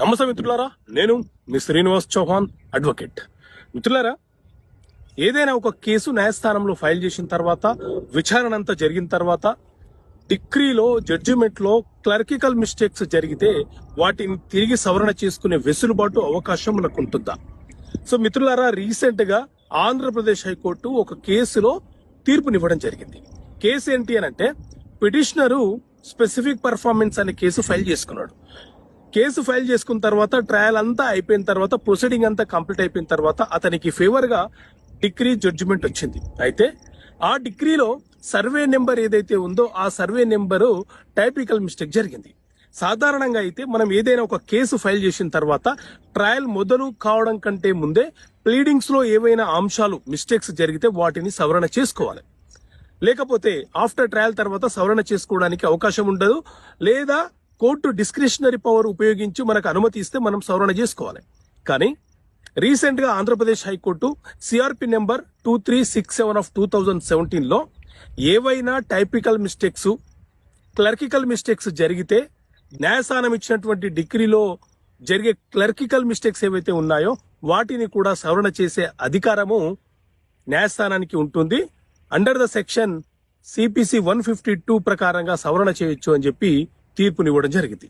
నమస్తే మిత్రులారా, నేను మీ శ్రీనివాస్ చౌహాన్ అడ్వకేట్. మిత్రులారా, ఏదైనా ఒక కేసు న్యాయస్థానంలో ఫైల్ చేసిన తర్వాత విచారణ అంతా జరిగిన తర్వాత డిగ్రీలో జడ్జిమెంట్ లో క్లర్కికల్ మిస్టేక్స్ జరిగితే వాటిని తిరిగి సవరణ చేసుకునే వెసులుబాటు అవకాశం మనకు ఉంటుందా? సో మిత్రులారా, రీసెంట్ గా ఆంధ్రప్రదేశ్ హైకోర్టు ఒక కేసులో తీర్పునివ్వడం జరిగింది. కేసు ఏంటి అని అంటే, పిటిషనరు స్పెసిఫిక్ పర్ఫార్మెన్స్ అనే కేసు ఫైల్ చేసుకున్నాడు. కేసు ఫైల్ చేసుకున్న తర్వాత ట్రయల్ అంతా అయిపోయిన తర్వాత ప్రొసీడింగ్ అంతా కంప్లీట్ అయిపోయిన తర్వాత అతనికి ఫేవర్ గా డిగ్రీ జడ్జిమెంట్ వచ్చింది. అయితే ఆ డిగ్రీలో సర్వే నెంబర్ ఏదైతే ఉందో ఆ సర్వే నెంబరు టైపికల్ మిస్టేక్ జరిగింది. సాధారణంగా అయితే మనం ఏదైనా ఒక కేసు ఫైల్ చేసిన తర్వాత ట్రయల్ మొదలు కావడం కంటే ముందే ప్లీడింగ్స్ లో ఏవైనా అంశాలు మిస్టేక్స్ జరిగితే వాటిని సవరణ చేసుకోవాలి. లేకపోతే ఆఫ్టర్ ట్రయల్ తర్వాత సవరణ చేసుకోవడానికి అవకాశం ఉండదు. లేదా కోర్టు డిస్క్రిషనరీ పవర్ ఉపయోగించి మనకు అనుమతి ఇస్తే మనం సవరణ చేసుకోవాలి. కానీ రీసెంట్ గా Andhra Pradesh high court CRP number 2367 of 2017 లో ఏవైనా టైపికల్ మిస్టేక్స్, క్లర్కికల్ మిస్టేక్స్ జరిగితే న్యాయస్థానం ఇచ్చినటువంటి డిగ్రీలో జరిగే క్లర్కికల్ మిస్టేక్స్ ఏవైతే ఉన్నాయో వాటిని కూడా సవరణ చేసే అధికారము న్యాయస్థానానికి ఉంటుంది. అండర్ ద సెక్షన్ CPC 152 ప్రకారంగా సవరణ చేయొచ్చు అని చెప్పి తీర్పునివ్వడం జరిగింది.